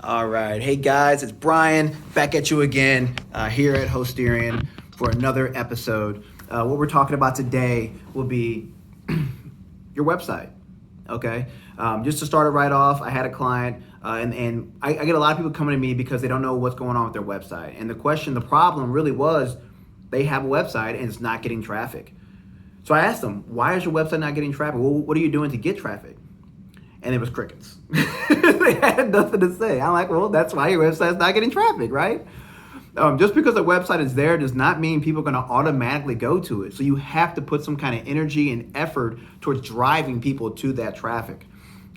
All right. Hey, guys, it's Brian back at you again here at Hostirian for another episode. What we're talking about today will be your website. Okay. Just to start it right off, I had a client and I get a lot of people coming to me because they don't know what's going on with their website. And the problem really was they have a website and it's not getting traffic. So I asked them, why is your website not getting traffic? Well, what are you doing to get traffic? And it was crickets. They had nothing to say. I'm like, well, that's why your website's not getting traffic, right? Just because the website is there does not mean people are going to automatically go to it. So you have to put some kind of energy and effort towards driving people to that traffic,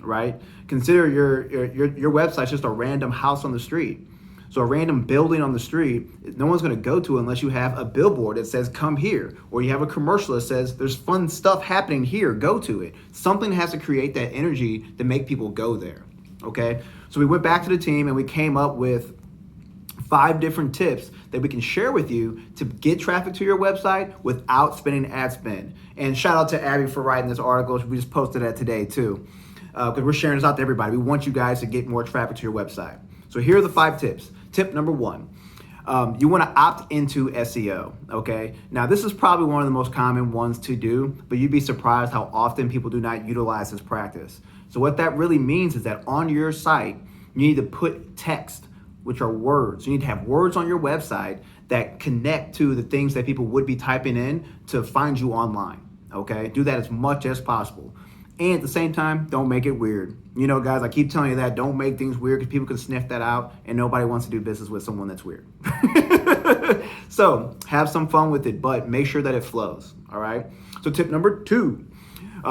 right? Consider your website's just a random house on the street. So a random building on the street, no one's going to go to it unless you have a billboard that says come here, or you have a commercial that says there's fun stuff happening here, go to it. Something has to create that energy to make people go there, okay? So we went back to the team and we came up with 5 different tips that we can share with you to get traffic to your website without spending ad spend. And shout out to Abby for writing this article. We just posted that today too, because we're sharing this out to everybody. We want you guys to get more traffic to your website. So here are the 5 tips. Tip number 1, you want to opt into SEO, okay? Now, this is probably one of the most common ones to do, but you'd be surprised how often people do not utilize this practice. So what that really means is that on your site, you need to put text, which are words. You need to have words on your website that connect to the things that people would be typing in to find you online, okay? Do that as much as possible. And at the same time, don't make it weird. You know, guys, I keep telling you that. Don't make things weird because people can sniff that out and nobody wants to do business with someone that's weird. So have some fun with it, but make sure that it flows, all right? So tip number 2,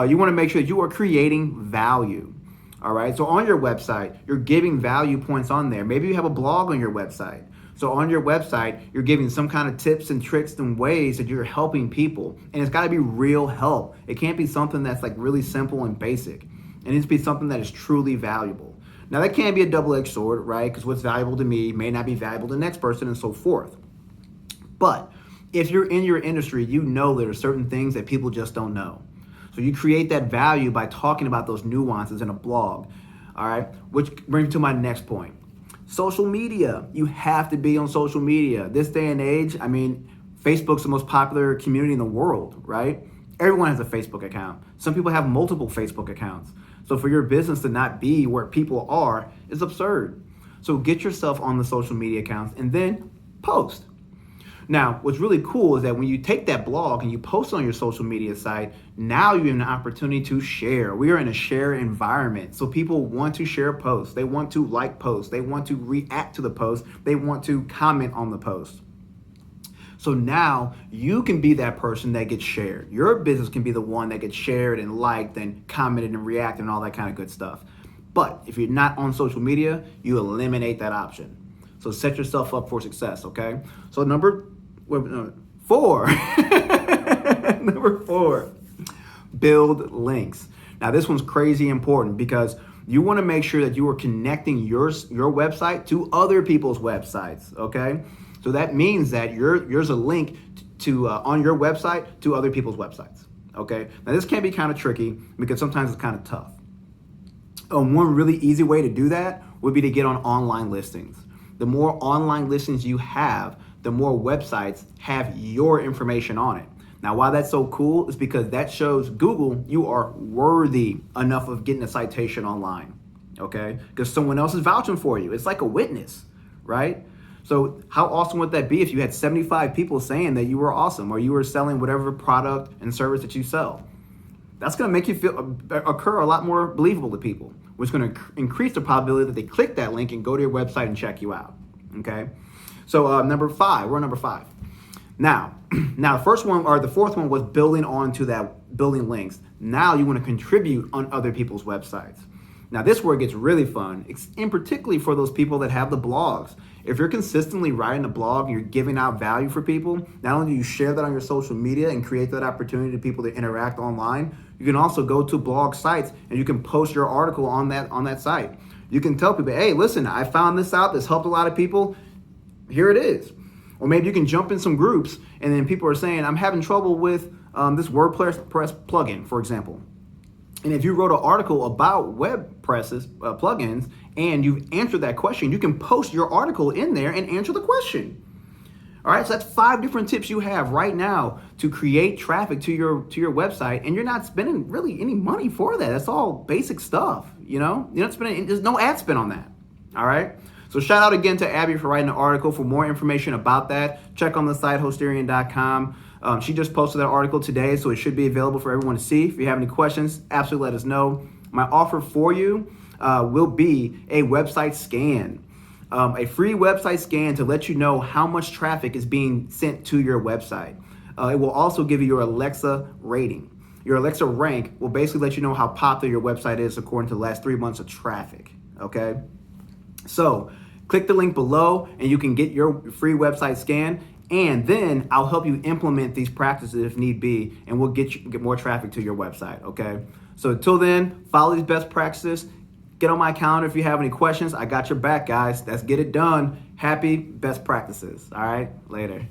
you want to make sure that you are creating value, all right? So on your website, you're giving value points on there. Maybe you have a blog on your website. So on your website, you're giving some kind of tips and tricks and ways that you're helping people. And it's got to be real help. It can't be something that's like really simple and basic. It needs to be something that is truly valuable. Now that can be a double-edged sword, right? Because what's valuable to me may not be valuable to the next person and so forth. But if you're in your industry, you know there are certain things that people just don't know. So you create that value by talking about those nuances in a blog, all right? Which brings me to my next point. Social media. You have to be on social media. This day and age, I mean, Facebook's the most popular community in the world, right? Everyone has a Facebook account. Some people have multiple Facebook accounts. So for your business to not be where people are is absurd. So get yourself on the social media accounts and then post. Now, what's really cool is that when you take that blog and you post on your social media site, now you have an opportunity to share. We are in a share environment. So people want to share posts. They want to like posts. They want to react to the post. They want to comment on the post. So now you can be that person that gets shared. Your business can be the one that gets shared and liked and commented and reacted and all that kind of good stuff. But if you're not on social media, you eliminate that option. So set yourself up for success, okay? So number 4, number 4, build links. Now this one's crazy important because you want to make sure that you are connecting your website to other people's websites, okay? So that means that there's a link to on your website to other people's websites, okay? Now this can be kind of tricky because sometimes it's kind of tough. One really easy way to do that would be to get on online listings. The more online listings you have, the more websites have your information on it. Now, why that's so cool is because that shows Google you are worthy enough of getting a citation online, okay? Because someone else is vouching for you. It's like a witness, right? So how awesome would that be if you had 75 people saying that you were awesome or you were selling whatever product and service that you sell? That's going to make you occur a lot more believable to people, which is going to increase the probability that they click that link and go to your website and check you out, okay? So number 5, we're on number 5. Now the fourth one was building onto that, building links. Now you want to contribute on other people's websites. Now this is where it gets really fun, and particularly for those people that have the blogs. If you're consistently writing a blog and you're giving out value for people, not only do you share that on your social media and create that opportunity to people to interact online, you can also go to blog sites and you can post your article on that site. You can tell people, hey, listen, I found this out. This helped a lot of people. Here it is. Or maybe you can jump in some groups and then people are saying, I'm having trouble with this WordPress plugin, for example. And if you wrote an article about WordPress plugins and you've answered that question, you can post your article in there and answer the question. All right, so that's 5 different tips you have right now to create traffic to your website, and you're not spending really any money for that. That's all basic stuff, you know? You're not spending, there's no ad spend on that. All right? So shout out again to Abby for writing the article. For more information about that, check on the site hostirian.com. She just posted that article today, so it should be available for everyone to see. If you have any questions, absolutely let us know. My offer for you will be a website scan. A free website scan to let you know how much traffic is being sent to your website. It will also give you your Alexa rating. Your Alexa rank will basically let you know how popular your website is according to the last 3 months of traffic, okay? So click the link below and you can get your free website scan, and then I'll help you implement these practices if need be, and we'll get more traffic to your website, okay? So until then, follow these best practices. Get on my calendar if you have any questions. I got your back, guys. Let's get it done. Happy best practices. All right, later.